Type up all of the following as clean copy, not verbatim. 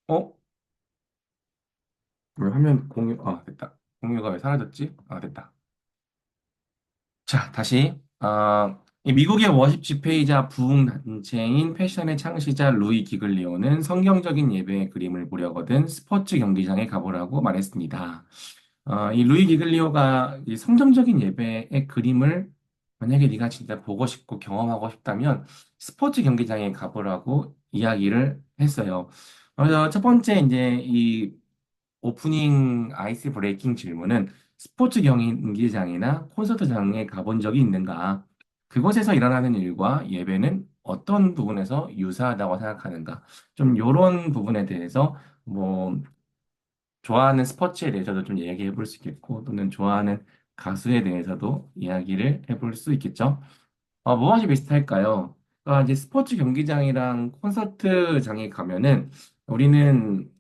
어? 왜 화면 공유, 됐다. 공유가 왜 사라졌지? 됐다. 자, 다시. 이 미국의 워십 집회이자 부흥 단체인 패션의 창시자 루이 기글리오는 성경적인 예배의 그림을 보려거든 스포츠 경기장에 가보라고 말했습니다. 이 루이 기글리오가 이 성경적인 예배의 그림을 만약에 네가 진짜 보고 싶고 경험하고 싶다면 스포츠 경기장에 가보라고 이야기를 했어요. 그래서 첫 번째 이제 이 오프닝 아이스 브레이킹 질문은 스포츠 경기장이나 콘서트장에 가본 적이 있는가? 그곳에서 일어나는 일과 예배는 어떤 부분에서 유사하다고 생각하는가? 좀 이런 부분에 대해서 뭐 좋아하는 스포츠에 대해서도 좀 이야기해 볼 수 있겠고 또는 좋아하는 가수에 대해서도 이야기를 해볼 수 있겠죠? 무엇이 비슷할까요? 이제 스포츠 경기장이랑 콘서트장에 가면은 우리는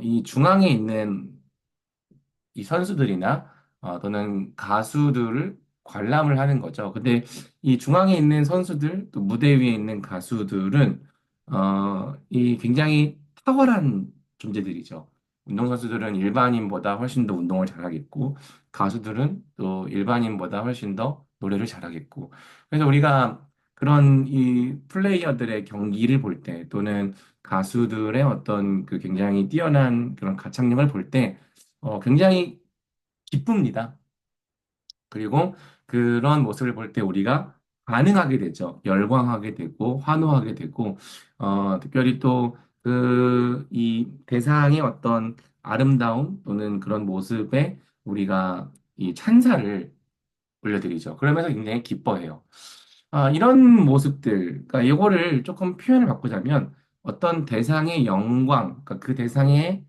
이 중앙에 있는 이 선수들이나 또는 가수들을 관람을 하는 거죠. 근데 이 중앙에 있는 선수들, 또 무대 위에 있는 가수들은 이 굉장히 탁월한 존재들이죠. 운동선수들은 일반인보다 훨씬 더 운동을 잘하겠고, 가수들은 또 일반인보다 훨씬 더 노래를 잘하겠고. 그래서 우리가 그런 이 플레이어들의 경기를 볼 때, 또는 가수들의 어떤 그 굉장히 뛰어난 그런 가창력을 볼 때, 굉장히 기쁩니다. 그리고 그런 모습을 볼 때 우리가 반응하게 되죠. 열광하게 되고, 환호하게 되고, 특별히 또 이 대상의 어떤 아름다움 또는 그런 모습에 우리가 이 찬사를 올려드리죠. 그러면서 굉장히 기뻐해요. 이런 모습들, 그러니까 이거를 조금 표현을 바꾸자면 어떤 대상의 영광, 그러니까 그 대상의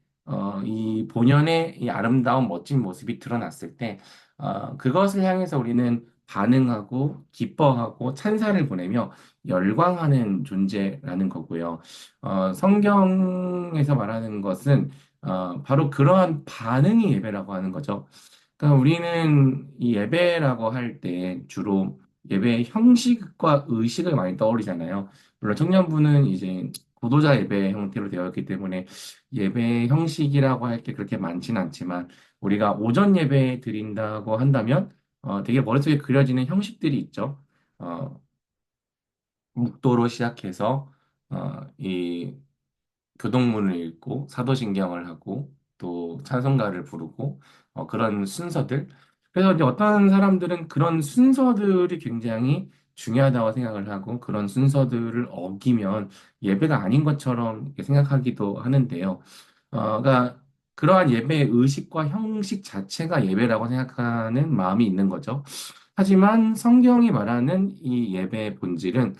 이 본연의 이 아름다운 멋진 모습이 드러났을 때, 그것을 향해서 우리는 반응하고 기뻐하고 찬사를 보내며 열광하는 존재라는 거고요. 성경에서 말하는 것은 바로 그러한 반응이 예배라고 하는 거죠. 그러니까 우리는 이 예배라고 할 때 주로 예배의 형식과 의식을 많이 떠올리잖아요. 물론 청년부는 이제 구도자 예배 형태로 되어 있기 때문에 예배 형식이라고 할 게 그렇게 많지는 않지만 우리가 오전 예배 드린다고 한다면 되게 머릿속에 그려지는 형식들이 있죠. 어, 묵도로 시작해서 이 교동문을 읽고 사도신경을 하고 또 찬송가를 부르고 그런 순서들. 그래서 이제 어떤 사람들은 그런 순서들이 굉장히 중요하다고 생각을 하고 그런 순서들을 어기면 예배가 아닌 것처럼 이렇게 생각하기도 하는데요. 그러니까 그러한 예배의 의식과 형식 자체가 예배라고 생각하는 마음이 있는 거죠. 하지만 성경이 말하는 이 예배의 본질은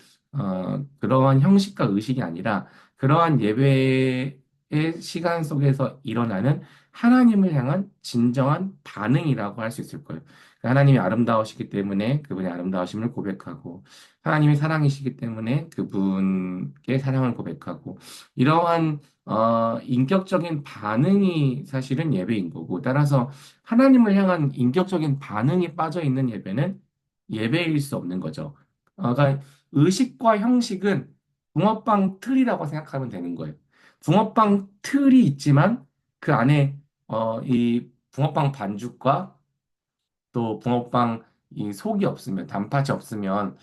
그러한 형식과 의식이 아니라 그러한 예배의 시간 속에서 일어나는 하나님을 향한 진정한 반응이라고 할 수 있을 거예요. 하나님이 아름다우시기 때문에 그분의 아름다우심을 고백하고, 하나님이 사랑이시기 때문에 그분께 사랑을 고백하고, 이러한 인격적인 반응이 사실은 예배인 거고, 따라서 하나님을 향한 인격적인 반응이 빠져 있는 예배는 예배일 수 없는 거죠. 그러니까 의식과 형식은 붕어빵 틀이라고 생각하면 되는 거예요. 붕어빵 틀이 있지만 그 안에 이 붕어빵 반죽과 또 붕어빵 이 속이 없으면 단팥이 없으면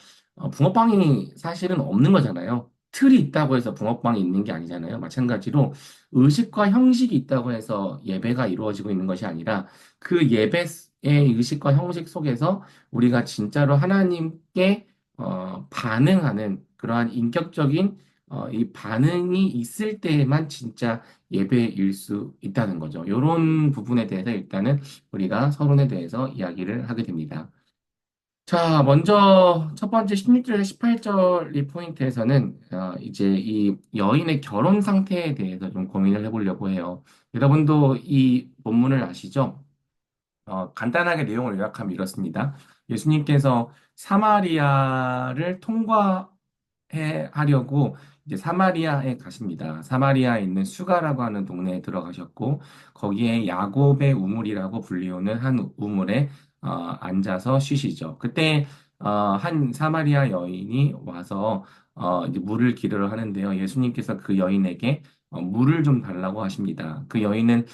붕어빵이 사실은 없는 거잖아요. 틀이 있다고 해서 붕어빵이 있는 게 아니잖아요. 마찬가지로 의식과 형식이 있다고 해서 예배가 이루어지고 있는 것이 아니라 그 예배의 의식과 형식 속에서 우리가 진짜로 하나님께 반응하는 그러한 인격적인 이 반응이 있을 때에만 진짜 예배일 수 있다는 거죠. 이런 부분에 대해서 일단은 우리가 서론에 대해서 이야기를 하게 됩니다. 자, 먼저 첫 번째 16절에서 18절 이 포인트에서는 이제 이 여인의 결혼 상태에 대해서 좀 고민을 해보려고 해요. 여러분도 이 본문을 아시죠? 간단하게 내용을 요약하면 이렇습니다. 예수님께서 사마리아를 하려고 이제 사마리아에 가십니다. 사마리아에 있는 수가라고 하는 동네에 들어가셨고 거기에 야곱의 우물이라고 불리우는 한 우물에 앉아서 쉬시죠. 그때 한 사마리아 여인이 와서 이제 물을 기르러 하는데요. 예수님께서 그 여인에게 물을 좀 달라고 하십니다. 그 여인은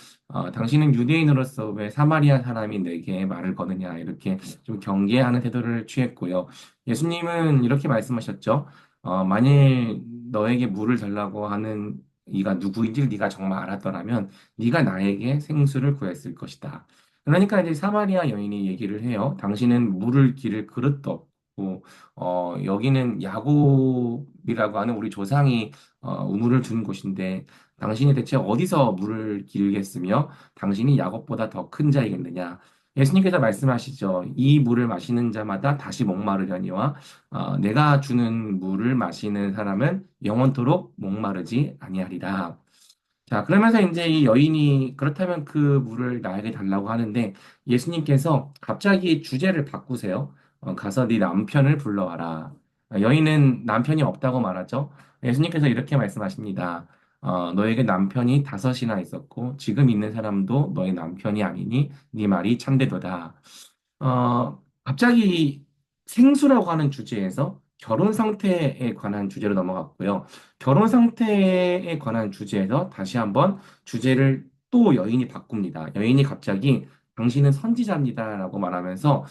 당신은 유대인으로서 왜 사마리아 사람이 내게 말을 거느냐 이렇게 좀 경계하는 태도를 취했고요. 예수님은 이렇게 말씀하셨죠. 만일 너에게 물을 달라고 하는 이가 누구인지 네가 정말 알았더라면 네가 나에게 생수를 구했을 것이다. 그러니까 이제 사마리아 여인이 얘기를 해요. 당신은 물을 기를 그릇도 없고, 여기는 야곱이라고 하는 우리 조상이 우물을 둔 곳인데, 당신이 대체 어디서 물을 길겠으며, 당신이 야곱보다 더 큰 자이겠느냐. 예수님께서 말씀하시죠. 이 물을 마시는 자마다 다시 목마르려니와, 내가 주는 물을 마시는 사람은 영원토록 목마르지 아니하리라. 자, 그러면서 이제 이 여인이 그렇다면 그 물을 나에게 달라고 하는데 예수님께서 갑자기 주제를 바꾸세요. 가서 네 남편을 불러와라. 여인은 남편이 없다고 말하죠. 예수님께서 이렇게 말씀하십니다. 너에게 남편이 다섯이나 있었고 지금 있는 사람도 너의 남편이 아니니 네 말이 참되도다. 갑자기 생수라고 하는 주제에서 결혼 상태에 관한 주제로 넘어갔고요. 결혼 상태에 관한 주제에서 다시 한번 주제를 또 여인이 바꿉니다. 여인이 갑자기 당신은 선지자입니다라고 말하면서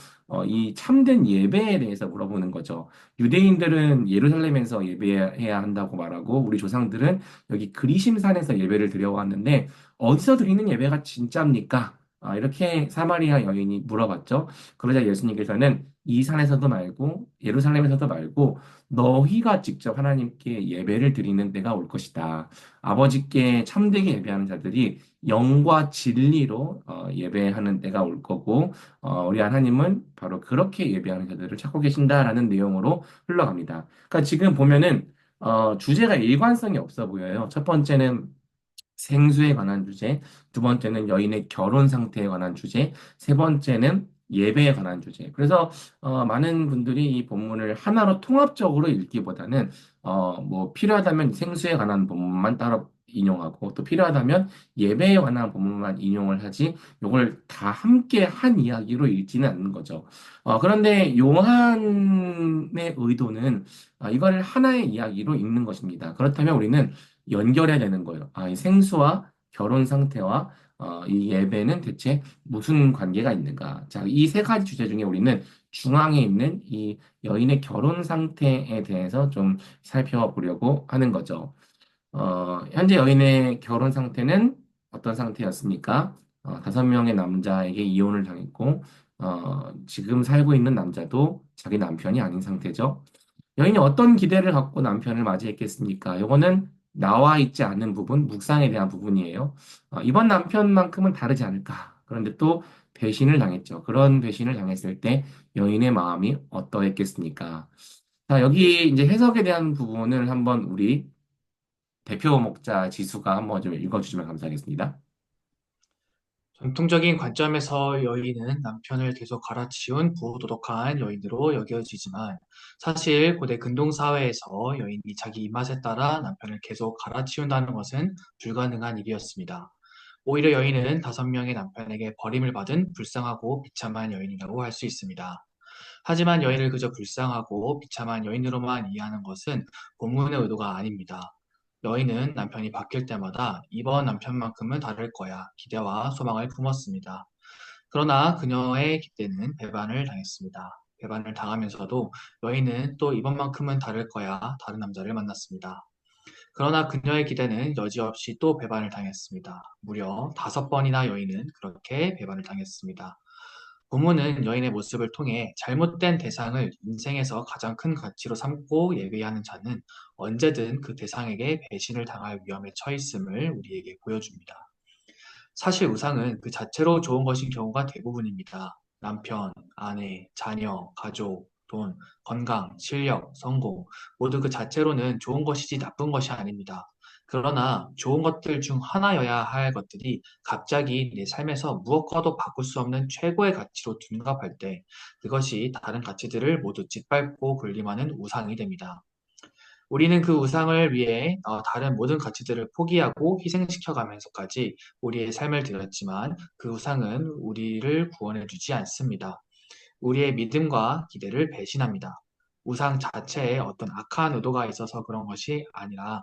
이 참된 예배에 대해서 물어보는 거죠. 유대인들은 예루살렘에서 예배해야 한다고 말하고 우리 조상들은 여기 그리심산에서 예배를 드려왔는데 어디서 드리는 예배가 진짜입니까? 이렇게 사마리아 여인이 물어봤죠. 그러자 예수님께서는 이 산에서도 말고 예루살렘에서도 말고 너희가 직접 하나님께 예배를 드리는 때가 올 것이다. 아버지께 참되게 예배하는 자들이 영과 진리로 예배하는 때가 올 거고 우리 하나님은 바로 그렇게 예배하는 자들을 찾고 계신다라는 내용으로 흘러갑니다. 그러니까 지금 보면은 주제가 일관성이 없어 보여요. 첫 번째는 생수에 관한 주제, 두 번째는 여인의 결혼 상태에 관한 주제, 세 번째는 예배에 관한 주제. 그래서 많은 분들이 이 본문을 하나로 통합적으로 읽기보다는 뭐 필요하다면 생수에 관한 본문만 따로 인용하고 또 필요하다면 예배에 관한 본문만 인용을 하지 이걸 다 함께 한 이야기로 읽지는 않는 거죠. 그런데 요한의 의도는 이걸 하나의 이야기로 읽는 것입니다. 그렇다면 우리는 연결해야 되는 거예요. 이 생수와 결혼 상태와 이 예배는 대체 무슨 관계가 있는가? 자, 이 세 가지 주제 중에 우리는 중앙에 있는 이 여인의 결혼 상태에 대해서 좀 살펴보려고 하는 거죠. 현재 여인의 결혼 상태는 어떤 상태였습니까? 5명의 남자에게 이혼을 당했고, 지금 살고 있는 남자도 자기 남편이 아닌 상태죠. 여인이 어떤 기대를 갖고 남편을 맞이했겠습니까? 요거는 나와 있지 않은 부분, 묵상에 대한 부분이에요. 이번 남편만큼은 다르지 않을까. 그런데 또 배신을 당했죠. 그런 배신을 당했을 때 여인의 마음이 어떠했겠습니까? 자, 여기 이제 해석에 대한 부분을 한번 우리 대표 목자 지수가 한번 좀 읽어주시면 감사하겠습니다. 전통적인 관점에서 여인은 남편을 계속 갈아치운 부도덕한 여인으로 여겨지지만 사실 고대 근동 사회에서 여인이 자기 입맛에 따라 남편을 계속 갈아치운다는 것은 불가능한 일이었습니다. 오히려 여인은 5명의 남편에게 버림을 받은 불쌍하고 비참한 여인이라고 할 수 있습니다. 하지만 여인을 그저 불쌍하고 비참한 여인으로만 이해하는 것은 본문의 의도가 아닙니다. 여인은 남편이 바뀔 때마다 이번 남편만큼은 다를 거야 기대와 소망을 품었습니다. 그러나 그녀의 기대는 배반을 당했습니다. 배반을 당하면서도 여인은 또 이번만큼은 다를 거야 다른 남자를 만났습니다. 그러나 그녀의 기대는 여지없이 또 배반을 당했습니다. 무려 5번이나 여인은 그렇게 배반을 당했습니다. 부모는 여인의 모습을 통해 잘못된 대상을 인생에서 가장 큰 가치로 삼고 예배하는 자는 언제든 그 대상에게 배신을 당할 위험에 처했음을 우리에게 보여줍니다. 사실 우상은 그 자체로 좋은 것인 경우가 대부분입니다. 남편, 아내, 자녀, 가족, 돈, 건강, 실력, 성공, 모두 그 자체로는 좋은 것이지 나쁜 것이 아닙니다. 그러나 좋은 것들 중 하나여야 할 것들이 갑자기 내 삶에서 무엇과도 바꿀 수 없는 최고의 가치로 둔갑할 때 그것이 다른 가치들을 모두 짓밟고 군림하는 우상이 됩니다. 우리는 그 우상을 위해 다른 모든 가치들을 포기하고 희생시켜 가면서까지 우리의 삶을 드렸지만 그 우상은 우리를 구원해 주지 않습니다. 우리의 믿음과 기대를 배신합니다. 우상 자체에 어떤 악한 의도가 있어서 그런 것이 아니라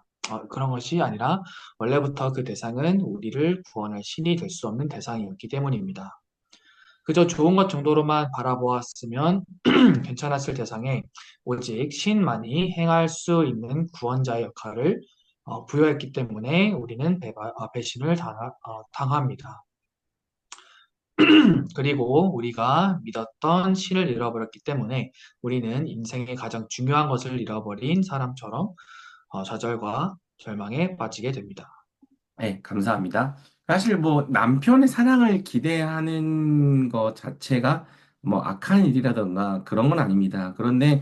원래부터 그 대상은 우리를 구원할 신이 될 수 없는 대상이었기 때문입니다. 그저 좋은 것 정도로만 바라보았으면 괜찮았을 대상에 오직 신만이 행할 수 있는 구원자의 역할을 부여했기 때문에 우리는 배신을 당합니다. 그리고 우리가 믿었던 신을 잃어버렸기 때문에 우리는 인생의 가장 중요한 것을 잃어버린 사람처럼 좌절과 절망에 빠지게 됩니다. 네, 감사합니다. 사실 뭐 남편의 사랑을 기대하는 것 자체가 뭐 악한 일이라던가 그런 건 아닙니다. 그런데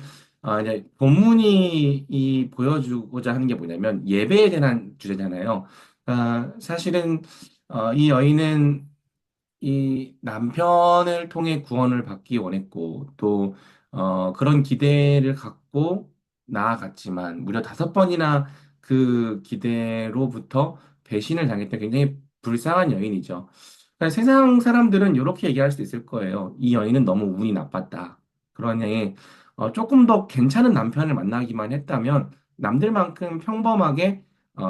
이제 본문이 이 보여주고자 하는 게 뭐냐면 예배에 대한 주제잖아요. 사실은 이 여인은 이 남편을 통해 구원을 받기 원했고 또 그런 기대를 갖고 나아갔지만 무려 5번이나 그 기대로부터 배신을 당했던 굉장히 불쌍한 여인이죠. 그러니까 세상 사람들은 이렇게 얘기할 수도 있을 거예요. 이 여인은 너무 운이 나빴다. 그러니 조금 더 괜찮은 남편을 만나기만 했다면 남들만큼 평범하게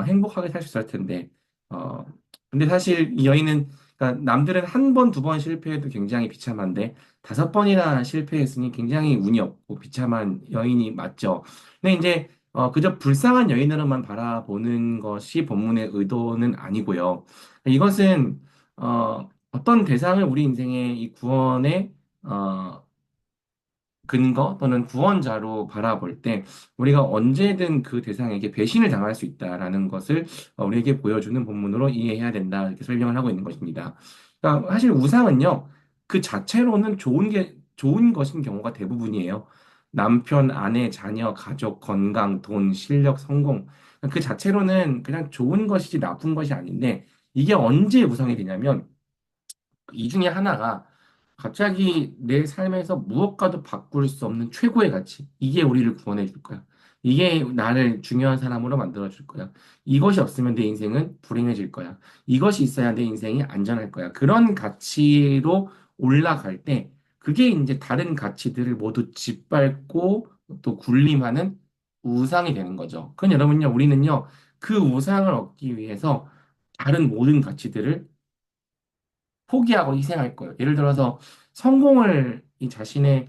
행복하게 살 수 있을 텐데 어, 근데 사실 이 여인은 그러니까 남들은 한 번, 2번 실패해도 굉장히 비참한데 5번이나 실패했으니 굉장히 운이 없고 비참한 여인이 맞죠. 근데 이제 그저 불쌍한 여인으로만 바라보는 것이 본문의 의도는 아니고요. 이것은 어떤 대상을 우리 인생의 이 구원의 근거 또는 구원자로 바라볼 때 우리가 언제든 그 대상에게 배신을 당할 수 있다라는 것을 우리에게 보여주는 본문으로 이해해야 된다 이렇게 설명을 하고 있는 것입니다. 그러니까 사실 우상은요 그 자체로는 좋은 것인 경우가 대부분이에요. 남편, 아내, 자녀, 가족, 건강, 돈, 실력, 성공 그 자체로는 그냥 좋은 것이지 나쁜 것이 아닌데 이게 언제 우상이 되냐면 이 중에 하나가 갑자기 내 삶에서 무엇과도 바꿀 수 없는 최고의 가치. 이게 우리를 구원해 줄 거야. 이게 나를 중요한 사람으로 만들어 줄 거야. 이것이 없으면 내 인생은 불행해질 거야. 이것이 있어야 내 인생이 안전할 거야. 그런 가치로 올라갈 때 그게 이제 다른 가치들을 모두 짓밟고 또 군림하는 우상이 되는 거죠. 그건 여러분요, 우리는요, 그 우상을 얻기 위해서 다른 모든 가치들을 포기하고 희생할 거예요. 예를 들어서 성공을 이 자신의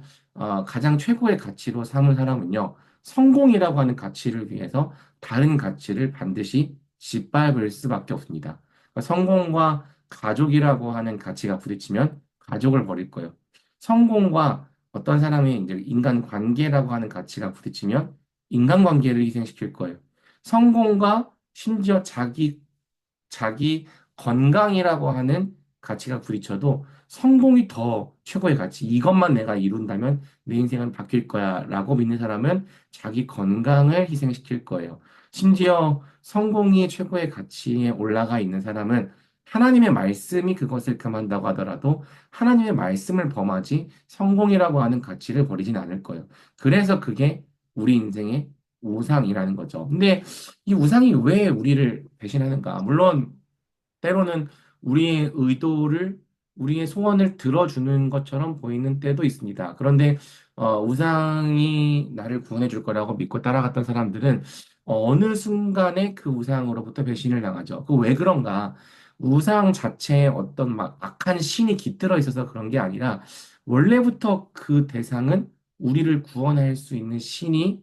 가장 최고의 가치로 삼은 사람은요, 성공이라고 하는 가치를 위해서 다른 가치를 반드시 짓밟을 수밖에 없습니다. 그러니까 성공과 가족이라고 하는 가치가 부딪히면 가족을 버릴 거예요. 성공과 어떤 사람의 이제 인간 관계라고 하는 가치가 부딪히면 인간 관계를 희생시킬 거예요. 성공과 심지어 자기 건강이라고 하는 가치가 부딪혀도 성공이 더 최고의 가치. 이것만 내가 이룬다면 내 인생은 바뀔 거야 라고 믿는 사람은 자기 건강을 희생시킬 거예요. 심지어 성공이 최고의 가치에 올라가 있는 사람은 하나님의 말씀이 그것을 금한다고 하더라도 하나님의 말씀을 범하지 성공이라고 하는 가치를 버리진 않을 거예요. 그래서 그게 우리 인생의 우상이라는 거죠. 근데 이 우상이 왜 우리를 배신하는가? 물론 때로는 우리의 의도를, 우리의 소원을 들어주는 것처럼 보이는 때도 있습니다. 그런데 우상이 나를 구원해 줄 거라고 믿고 따라갔던 사람들은 어느 순간에 그 우상으로부터 배신을 당하죠. 그 왜 그런가? 우상 자체에 어떤 막 악한 신이 깃들어 있어서 그런 게 아니라 원래부터 그 대상은 우리를 구원할 수 있는 신이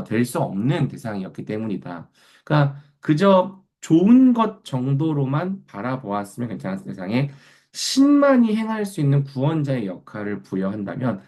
될 수 없는 대상이었기 때문이다. 그러니까 그저 좋은 것 정도로만 바라보았으면 괜찮은 세상에 신만이 행할 수 있는 구원자의 역할을 부여한다면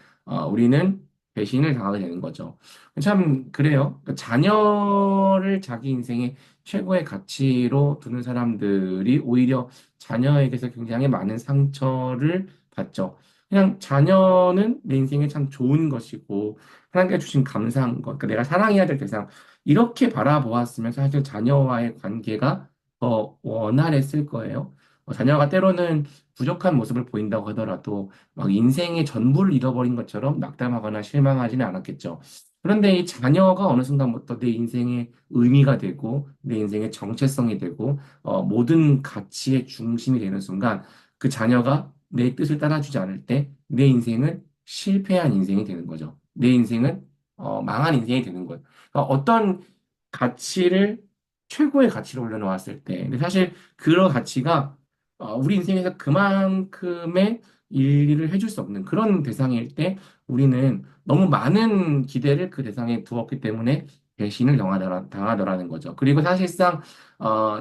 우리는 배신을 당하게 되는 거죠. 참 그래요. 그러니까 자녀를 자기 인생의 최고의 가치로 두는 사람들이 오히려 자녀에게서 굉장히 많은 상처를 받죠. 그냥 자녀는 내 인생에 참 좋은 것이고 하나님께 주신 감사한 것, 그러니까 내가 사랑해야 될 대상 이렇게 바라보았으면 사실 자녀와의 관계가 더 원활했을 거예요. 자녀가 때로는 부족한 모습을 보인다고 하더라도 막 인생의 전부를 잃어버린 것처럼 낙담하거나 실망하지는 않았겠죠. 그런데 이 자녀가 어느 순간부터 내 인생의 의미가 되고 내 인생의 정체성이 되고 모든 가치의 중심이 되는 순간 그 자녀가 내 뜻을 따라주지 않을 때 내 인생은 실패한 인생이 되는 거죠. 내 인생은 망한 인생이 되는 거예요. 그러니까 어떤 가치를 최고의 가치로 올려놓았을 때, 근데 사실 그런 가치가 우리 인생에서 그만큼의 일을 해줄 수 없는 그런 대상일 때 우리는 너무 많은 기대를 그 대상에 두었기 때문에 배신을 당하더라는 거죠. 그리고 사실상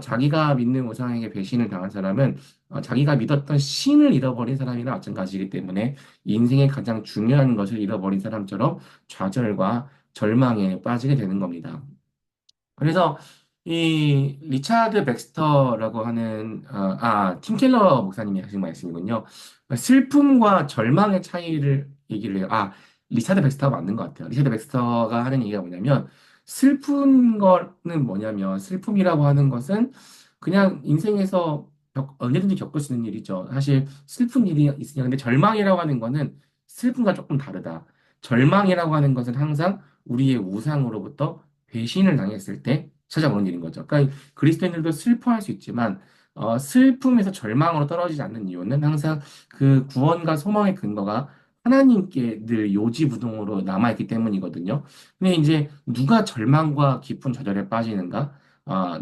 자기가 믿는 우상에게 배신을 당한 사람은 자기가 믿었던 신을 잃어버린 사람이나 마찬가지이기 때문에 인생의 가장 중요한 것을 잃어버린 사람처럼 좌절과 절망에 빠지게 되는 겁니다. 그래서 이 리차드 백스터라고 하는 팀 켈러 목사님이 하신 말씀이군요. 슬픔과 절망의 차이를 얘기를 해요. 리차드 백스터가 맞는 것 같아요. 리차드 백스터가 하는 얘기가 뭐냐면 슬픈 거는 뭐냐면 슬픔이라고 하는 것은 그냥 인생에서 언제든지 겪을 수 있는 일이죠. 사실 슬픈 일이 있으냐. 근데 절망이라고 하는 거는 슬픔과 조금 다르다. 절망이라고 하는 것은 항상 우리의 우상으로부터 배신을 당했을 때 찾아오는 일인 거죠. 그러니까 그리스도인들도 슬퍼할 수 있지만 슬픔에서 절망으로 떨어지지 않는 이유는 항상 그 구원과 소망의 근거가 하나님께 늘 요지부동으로 남아있기 때문이거든요. 근데 이제 누가 절망과 깊은 좌절에 빠지는가?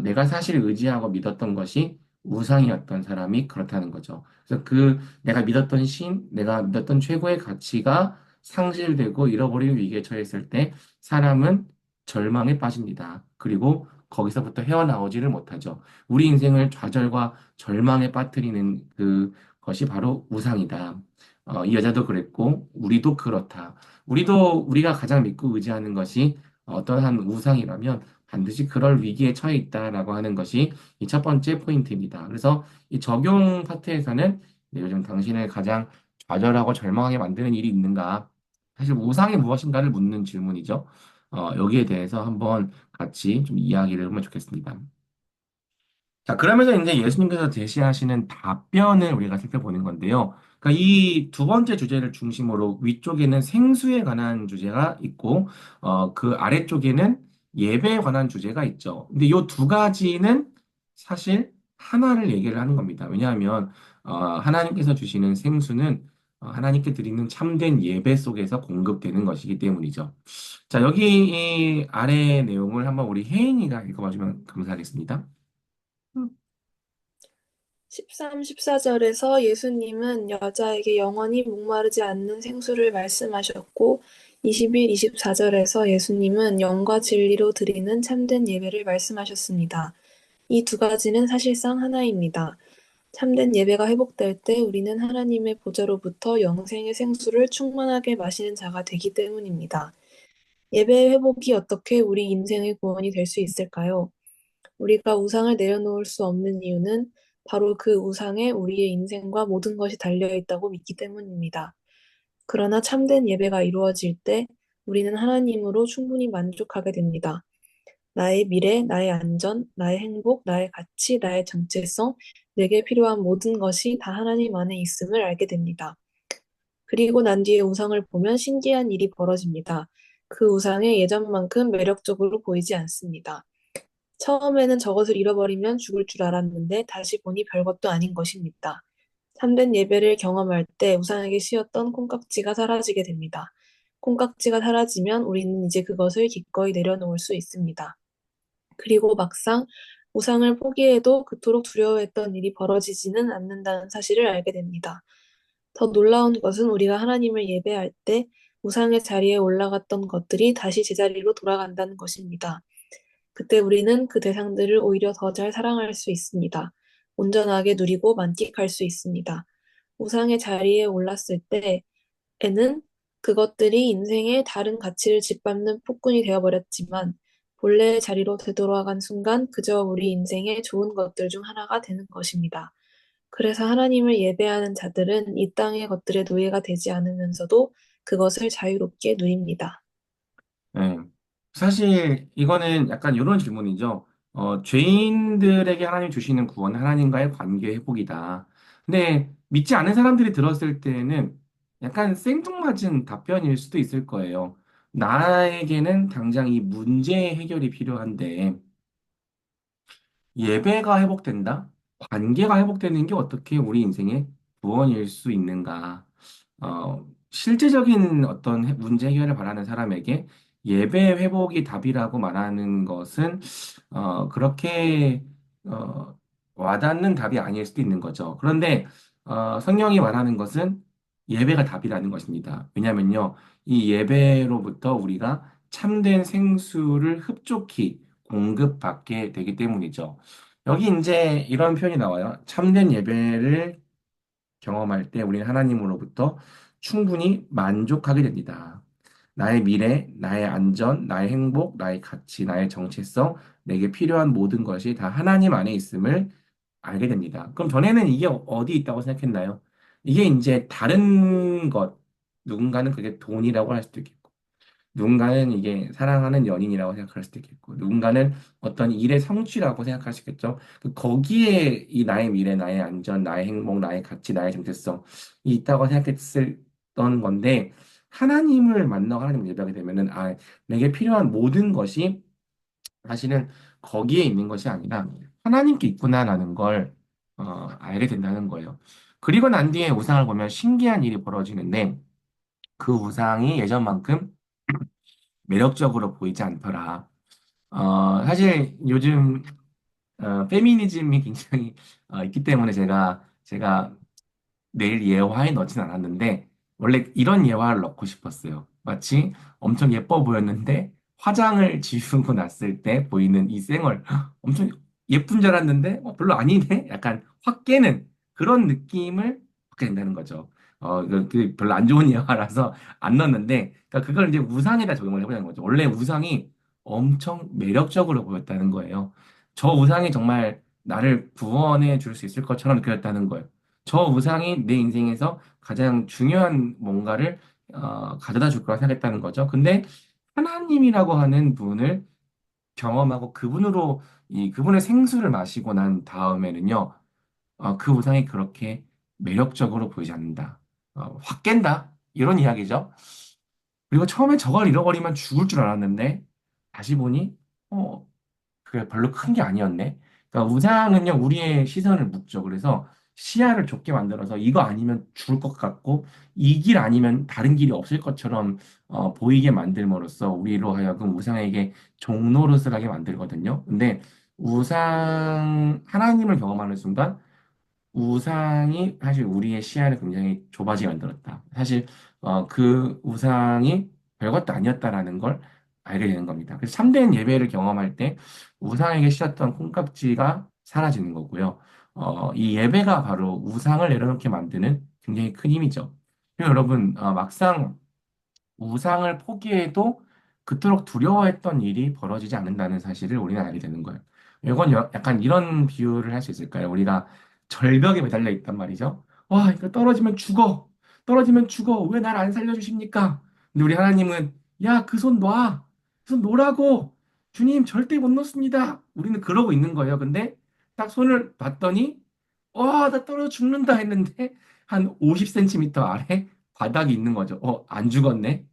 내가 사실 의지하고 믿었던 것이 우상이었던 사람이 그렇다는 거죠. 그래서 그 내가 믿었던 내가 믿었던 최고의 가치가 상실되고 잃어버릴 위기에 처했을 때 사람은 절망에 빠집니다. 그리고 거기서부터 헤어나오지를 못하죠. 우리 인생을 좌절과 절망에 빠뜨리는 그것이 바로 우상이다. 이 여자도 그랬고, 우리도 그렇다. 우리가 가장 믿고 의지하는 것이 어떠한 우상이라면 반드시 그럴 위기에 처해 있다라고 하는 것이 이 첫 번째 포인트입니다. 그래서 이 적용 파트에서는 요즘 당신을 가장 좌절하고 절망하게 만드는 일이 있는가? 사실 우상이 무엇인가를 묻는 질문이죠. 여기에 대해서 한번 같이 좀 이야기를 해보면 좋겠습니다. 자, 그러면서 이제 예수님께서 제시하시는 답변을 우리가 살펴보는 건데요. 그러니까 이 두 번째 주제를 중심으로 위쪽에는 생수에 관한 주제가 있고, 그 아래쪽에는 예배에 관한 주제가 있죠. 근데 이 두 가지는 사실 하나를 얘기를 하는 겁니다. 왜냐하면, 하나님께서 주시는 생수는 하나님께 드리는 참된 예배 속에서 공급되는 것이기 때문이죠. 자, 여기 이 아래 내용을 한번 우리 혜인이가 읽어봐주면 감사하겠습니다. 13, 14절에서 예수님은 여자에게 영원히 목마르지 않는 생수를 말씀하셨고, 21, 24절에서 예수님은 영과 진리로 드리는 참된 예배를 말씀하셨습니다. 이 두 가지는 사실상 하나입니다. 참된 예배가 회복될 때 우리는 하나님의 보좌로부터 영생의 생수를 충만하게 마시는 자가 되기 때문입니다. 예배의 회복이 어떻게 우리 인생의 구원이 될 수 있을까요? 우리가 우상을 내려놓을 수 없는 이유는 바로 그 우상에 우리의 인생과 모든 것이 달려 있다고 믿기 때문입니다. 그러나 참된 예배가 이루어질 때 우리는 하나님으로 충분히 만족하게 됩니다. 나의 미래, 나의 안전, 나의 행복, 나의 가치, 나의 정체성, 내게 필요한 모든 것이 다 하나님 안에 있음을 알게 됩니다. 그리고 난 뒤에 우상을 보면 신기한 일이 벌어집니다. 그 우상이 예전만큼 매력적으로 보이지 않습니다. 처음에는 저것을 잃어버리면 죽을 줄 알았는데 다시 보니 별것도 아닌 것입니다. 참된 예배를 경험할 때 우상에게 씌었던 콩깍지가 사라지게 됩니다. 콩깍지가 사라지면 우리는 이제 그것을 기꺼이 내려놓을 수 있습니다. 그리고 막상 우상을 포기해도 그토록 두려워했던 일이 벌어지지는 않는다는 사실을 알게 됩니다. 더 놀라운 것은 우리가 하나님을 예배할 때 우상의 자리에 올라갔던 것들이 다시 제자리로 돌아간다는 것입니다. 그때 우리는 그 대상들을 오히려 더 잘 사랑할 수 있습니다. 온전하게 누리고 만끽할 수 있습니다. 우상의 자리에 올랐을 때에는 그것들이 인생의 다른 가치를 짓밟는 폭군이 되어버렸지만 본래의 자리로 되돌아간 순간 그저 우리 인생의 좋은 것들 중 하나가 되는 것입니다. 그래서 하나님을 예배하는 자들은 이 땅의 것들의 노예가 되지 않으면서도 그것을 자유롭게 누립니다. 네. 사실 이거는 약간 이런 질문이죠. 죄인들에게 하나님 주시는 구원은 하나님과의 관계 회복이다. 근데 믿지 않는 사람들이 들었을 때는 약간 생뚱맞은 답변일 수도 있을 거예요. 나에게는 당장 이 문제 해결이 필요한데 예배가 회복된다? 관계가 회복되는 게 어떻게 우리 인생의 구원일 수 있는가? 실제적인 어떤 문제 해결을 바라는 사람에게 예배 회복이 답이라고 말하는 것은 그렇게 어, 와닿는 답이 아닐 수도 있는 거죠. 그런데 성경이 말하는 것은 예배가 답이라는 것입니다. 왜냐하면요, 이 예배로부터 우리가 참된 생수를 흡족히 공급받게 되기 때문이죠. 여기 이제 이런 표현이 나와요. 참된 예배를 경험할 때 우리는 하나님으로부터 충분히 만족하게 됩니다. 나의 미래, 나의 안전, 나의 행복, 나의 가치, 나의 정체성, 내게 필요한 모든 것이 다 하나님 안에 있음을 알게 됩니다. 그럼 전에는 이게 어디 있다고 생각했나요? 이게 이제 다른 것, 누군가는 그게 돈이라고 할 수도 있겠고, 누군가는 이게 사랑하는 연인이라고 생각할 수도 있겠고, 누군가는 어떤 일의 성취라고 생각할 수 있겠죠. 거기에 이 나의 미래, 나의 안전, 나의 행복, 나의 가치, 나의 정체성이 있다고 생각했었던 건데, 하나님을 만나고 하나님을 예배하게 되면은, 내게 필요한 모든 것이 사실은 거기에 있는 것이 아니라 하나님께 있구나라는 걸 알게 된다는 거예요. 그리고 난 뒤에 우상을 보면 신기한 일이 벌어지는데, 그 우상이 예전만큼 매력적으로 보이지 않더라. 사실 요즘 페미니즘이 굉장히 있기 때문에 제가 내일 예화에 넣진 않았는데 원래 이런 예화를 넣고 싶었어요. 마치 엄청 예뻐 보였는데 화장을 지우고 났을 때 보이는 이 쌩얼 엄청 예쁜 줄 알았는데 별로 아니네. 약간 확 깨는 그런 느낌을 받게 된다는 거죠. 그 별로 안 좋은 예화라서 안 넣었는데 그러니까 그걸 이제 우상에다 적용을 해보자는 거죠. 원래 우상이 엄청 매력적으로 보였다는 거예요. 저 우상이 정말 나를 구원해 줄 수 있을 것처럼 느꼈다는 거예요. 저 우상이 내 인생에서 가장 중요한 뭔가를 가져다 줄 거라 생각했다는 거죠. 근데 하나님이라고 하는 분을 경험하고 그분으로 그분의 생수를 마시고 난 다음에는요, 그 우상이 그렇게 매력적으로 보이지 않는다. 확 깬다. 이런 이야기죠. 그리고 처음에 저걸 잃어버리면 죽을 줄 알았는데 다시 보니 어, 그게 별로 큰 게 아니었네. 그러니까 우상은요, 우리의 시선을 묶죠. 그래서 시야를 좁게 만들어서 이거 아니면 죽을 것 같고 이 길 아니면 다른 길이 없을 것처럼 보이게 만들므로써 우리로 하여금 우상에게 종노릇을 하게 만들거든요. 근데 하나님을 경험하는 순간 우상이 사실 우리의 시야를 굉장히 좁아지게 만들었다. 사실 그 우상이 별것도 아니었다라는 걸 알게 되는 겁니다. 그래서 참된 예배를 경험할 때 우상에게 씌었던 콩깍지가 사라지는 거고요. 이 예배가 바로 우상을 내려놓게 만드는 굉장히 큰 힘이죠. 그리고 여러분 막상 우상을 포기해도 그토록 두려워했던 일이 벌어지지 않는다는 사실을 우리는 알게 되는 거예요. 이건 약간 이런 비유를 할 수 있을까요? 우리가 절벽에 매달려 있단 말이죠. 와, 이거 떨어지면 죽어. 떨어지면 죽어. 왜 날 안 살려주십니까? 근데 우리 하나님은 야, 그 손 놔. 그 손 놓으라고. 주님, 절대 못 놓습니다. 우리는 그러고 있는 거예요. 근데 딱 손을 봤더니 와, 나 떨어져 죽는다 했는데 한 50cm 아래 바닥이 있는 거죠. 안 죽었네.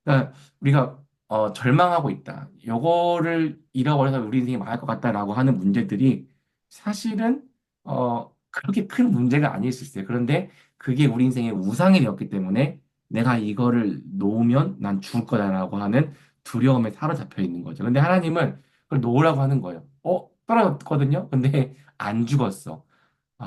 그러니까 우리가 절망하고 있다. 요거를 잃어버려서 우리 인생이 망할 것 같다라고 하는 문제들이 사실은 그렇게 큰 문제가 아닐 수 있어요. 그런데 그게 우리 인생의 우상이 되었기 때문에 내가 이거를 놓으면 난 죽을 거다라고 하는 두려움에 사로잡혀 있는 거죠. 근데 하나님은 그걸 놓으라고 하는 거예요. 떨어졌거든요. 근데 안 죽었어.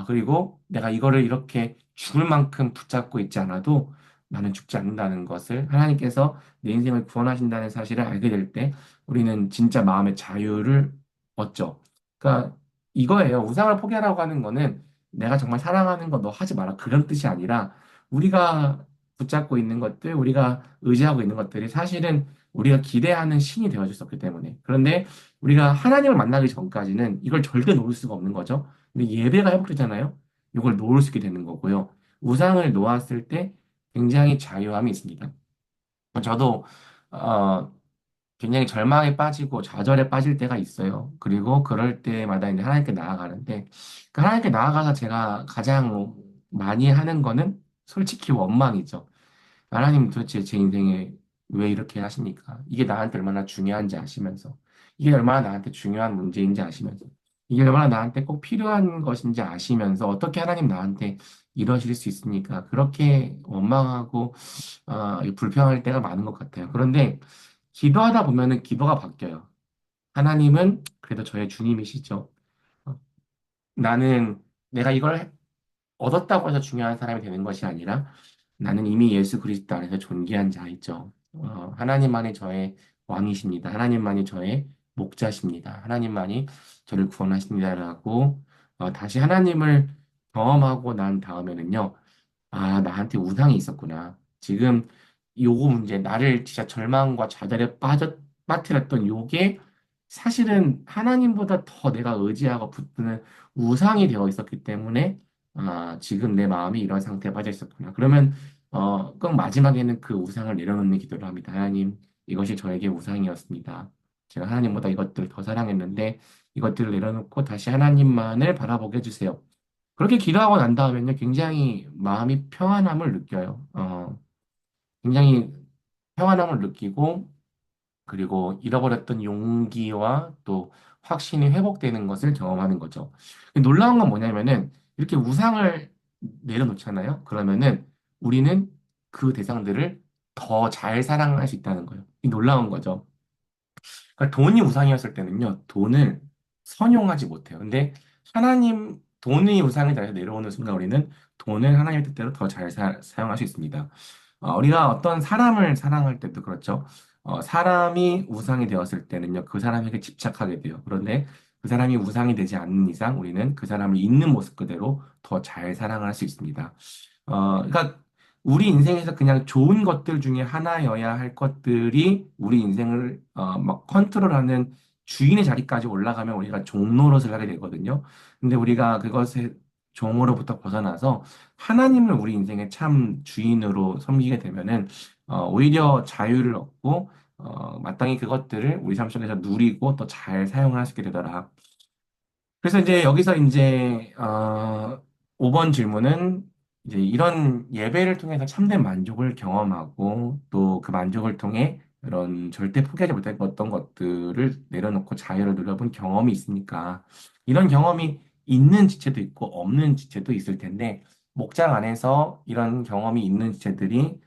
그리고 내가 이거를 이렇게 죽을 만큼 붙잡고 있지 않아도 나는 죽지 않는다는 것을 하나님께서 내 인생을 구원하신다는 사실을 알게 될 때 우리는 진짜 마음의 자유를 얻죠. 그러니까 이거예요. 우상을 포기하라고 하는 거는 내가 정말 사랑하는 거 너 하지 마라. 그런 뜻이 아니라 우리가 붙잡고 있는 것들, 우리가 의지하고 있는 것들이 사실은 우리가 기대하는 신이 되어줄 수 없기 때문에. 그런데 우리가 하나님을 만나기 전까지는 이걸 절대 놓을 수가 없는 거죠. 근데 예배가 회복되잖아요. 이걸 놓을 수 있게 되는 거고요. 우상을 놓았을 때 굉장히 자유함이 있습니다. 저도 어, 굉장히 절망에 빠지고 좌절에 빠질 때가 있어요. 그리고 그럴 때마다 이제 하나님께 나아가는데 그 하나님께 나아가서 제가 가장 많이 하는 거는 솔직히 원망이죠. 하나님 도대체 제 인생에 왜 이렇게 하십니까? 이게 나한테 얼마나 중요한지 아시면서 이게 얼마나 나한테 중요한 문제인지 아시면서 이게 얼마나 나한테 꼭 필요한 것인지 아시면서 어떻게 하나님 나한테 이러실 수 있습니까? 그렇게 원망하고 불평할 때가 많은 것 같아요. 그런데 기도하다 보면은 기도가 바뀌어요. 하나님은 그래도 저의 주님이시죠. 어, 나는 내가 이걸 얻었다고 해서 중요한 사람이 되는 것이 아니라 나는 이미 예수 그리스도 안에서 존귀한 자이죠. 하나님만이 저의 왕이십니다. 하나님만이 저의 목자십니다. 하나님만이 저를 구원하십니다라고 다시 하나님을 경험하고 난 다음에는요. 아, 나한테 우상이 있었구나. 지금 요거 문제, 나를 진짜 절망과 좌절에 빠뜨렸던 요게 사실은 하나님보다 더 내가 의지하고 붙드는 우상이 되어 있었기 때문에 지금 내 마음이 이런 상태에 빠져 있었구나. 그러면 꼭 마지막에는 그 우상을 내려놓는 기도를 합니다. 하나님, 이것이 저에게 우상이었습니다. 제가 하나님보다 이것들을 더 사랑했는데 이것들을 내려놓고 다시 하나님만을 바라보게 해주세요. 그렇게 기도하고 난 다음에는요, 굉장히 마음이 평안함을 느껴요. 굉장히 평안함을 느끼고, 그리고 잃어버렸던 용기와 또 확신이 회복되는 것을 경험하는 거죠. 놀라운 건 뭐냐면은, 이렇게 우상을 내려놓잖아요. 그러면은 우리는 그 대상들을 더 잘 사랑할 수 있다는 거예요. 이 놀라운 거죠. 그러니까 돈이 우상이었을 때는요, 돈을 선용하지 못해요. 근데 돈이 우상이 되서 내려오는 순간 우리는 돈을 하나님의 뜻대로 더 잘 사용할 수 있습니다. 우리가 어떤 사람을 사랑할 때도 그렇죠. 사람이 우상이 되었을 때는요, 그 사람에게 집착하게 돼요. 그런데 그 사람이 우상이 되지 않는 이상 우리는 그 사람을 있는 모습 그대로 더 잘 사랑할 수 있습니다. 그러니까 우리 인생에서 그냥 좋은 것들 중에 하나여야 할 것들이 우리 인생을 막 컨트롤하는 주인의 자리까지 올라가면 우리가 종 노릇을 하게 되거든요. 근데 우리가 그것의 종으로부터 벗어나서 하나님을 우리 인생의 참 주인으로 섬기게 되면은 오히려 자유를 얻고 마땅히 그것들을 우리 삶 속에서 누리고 또 잘 사용할 수 있게 되더라. 그래서 이제 여기서 이제 5번 질문은 이제 이런 예배를 통해서 참된 만족을 경험하고 또 그 만족을 통해 이런 절대 포기하지 못했던 것들을 내려놓고 자유를 누려본 경험이 있으니까 이런 경험이 있는 지체도 있고 없는 지체도 있을 텐데 목장 안에서 이런 경험이 있는 지체들이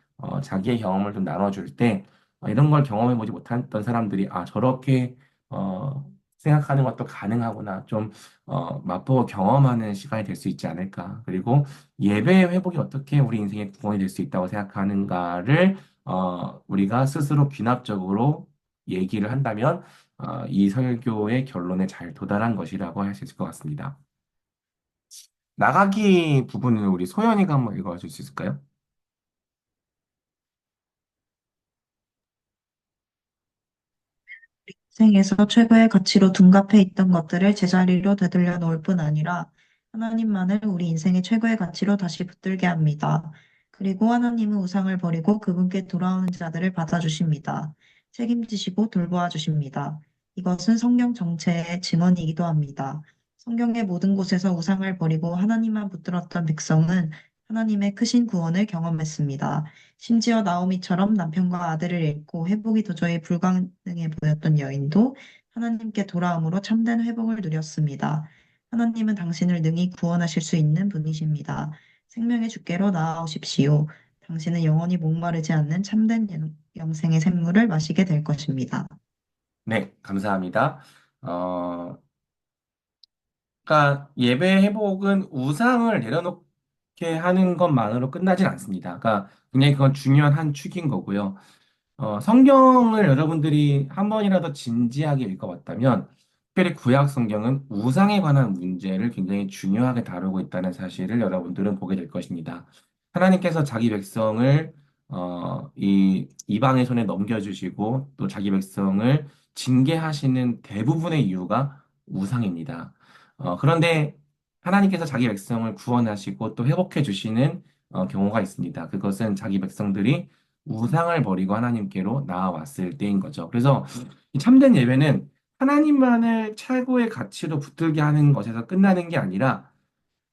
자기의 경험을 좀 나눠줄 때 이런 걸 경험해보지 못했던 사람들이 저렇게 생각하는 것도 가능하구나. 좀 맛보고 경험하는 시간이 될 수 있지 않을까. 그리고 예배 회복이 어떻게 우리 인생의 구원이 될 수 있다고 생각하는가를 우리가 스스로 귀납적으로 얘기를 한다면 이 설교의 결론에 잘 도달한 것이라고 할 수 있을 것 같습니다. 나가기 부분을 우리 소연이가 한번 읽어줄 수 있을까요? 생에서 최고의 가치로 둔갑해 있던 것들을 제자리로 되돌려 놓을 뿐 아니라 하나님만을 우리 인생의 최고의 가치로 다시 붙들게 합니다. 그리고 하나님은 우상을 버리고 그분께 돌아오는 자들을 받아주십니다. 책임지시고 돌보아 주십니다. 이것은 성경 정체의 증언이기도 합니다. 성경의 모든 곳에서 우상을 버리고 하나님만 붙들었던 백성은 하나님의 크신 구원을 경험했습니다. 심지어 나오미처럼 남편과 아들을 잃고 회복이 도저히 불가능해 보였던 여인도 하나님께 돌아옴으로 참된 회복을 누렸습니다. 하나님은 당신을 능히 구원하실 수 있는 분이십니다. 생명의 주께로 나아오십시오. 당신은 영원히 목마르지 않는 참된 영생의 샘물을 마시게 될 것입니다. 네, 감사합니다. 어, 그러니까 예배 회복은 우상을 내려놓게 하는 것만으로 끝나진 않습니다. 그러니까 굉장히 그건 중요한 한 축인 거고요. 성경을 여러분들이 한 번이라도 진지하게 읽어봤다면, 특별히 구약 성경은 우상에 관한 문제를 굉장히 중요하게 다루고 있다는 사실을 여러분들은 보게 될 것입니다. 하나님께서 자기 백성을 이 이방의 손에 넘겨주시고 또 자기 백성을 징계하시는 대부분의 이유가 우상입니다. 그런데 하나님께서 자기 백성을 구원하시고 또 회복해 주시는 경우가 있습니다. 그것은 자기 백성들이 우상을 버리고 하나님께로 나아왔을 때인 거죠. 그래서 이 참된 예배는 하나님만을 최고의 가치로 붙들게 하는 것에서 끝나는 게 아니라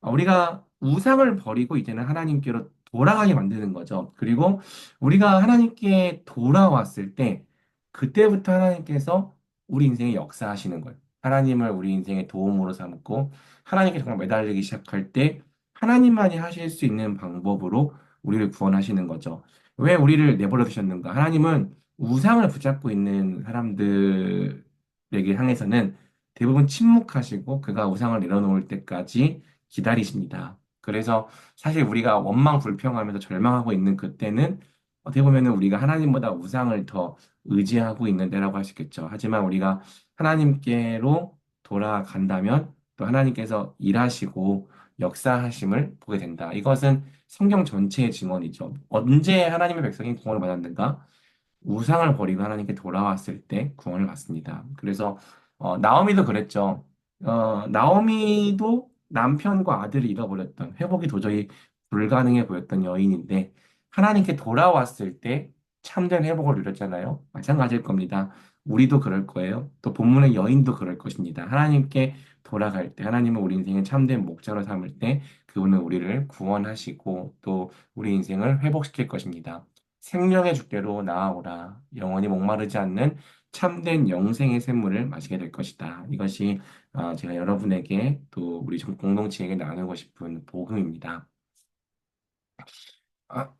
우리가 우상을 버리고 이제는 하나님께로 돌아가게 만드는 거죠. 그리고 우리가 하나님께 돌아왔을 때 그때부터 하나님께서 우리 인생에 역사하시는 거예요. 하나님을 우리 인생의 도움으로 삼고 하나님께 정말 매달리기 시작할 때 하나님만이 하실 수 있는 방법으로 우리를 구원하시는 거죠. 왜 우리를 내버려 두셨는가? 하나님은 우상을 붙잡고 있는 사람들에게 향해서는 대부분 침묵하시고 그가 우상을 내려놓을 때까지 기다리십니다. 그래서 사실 우리가 원망 불평하면서 절망하고 있는 그때는 어떻게 보면은 우리가 하나님보다 우상을 더 의지하고 있는 때라고 할 수 있겠죠. 하지만 우리가 하나님께로 돌아간다면 또 하나님께서 일하시고 역사하심을 보게 된다. 이것은 성경 전체의 증언이죠. 언제 하나님의 백성이 구원을 받았는가? 우상을 버리고 하나님께 돌아왔을 때 구원을 받습니다. 그래서 나오미도 그랬죠. 나오미도 남편과 아들을 잃어버렸던 회복이 도저히 불가능해 보였던 여인인데 하나님께 돌아왔을 때 참된 회복을 누렸잖아요. 마찬가지일 겁니다. 우리도 그럴 거예요. 또 본문의 여인도 그럴 것입니다. 하나님께 돌아갈 때 하나님은 우리 인생의 참된 목자로 삼을 때 그분은 우리를 구원하시고 또 우리 인생을 회복시킬 것입니다. 생명의 주께로 나아오라. 영원히 목마르지 않는 참된 영생의 샘물을 마시게 될 것이다. 이것이 제가 여러분에게 또 우리 공동체에게 나누고 싶은 복음입니다. 아,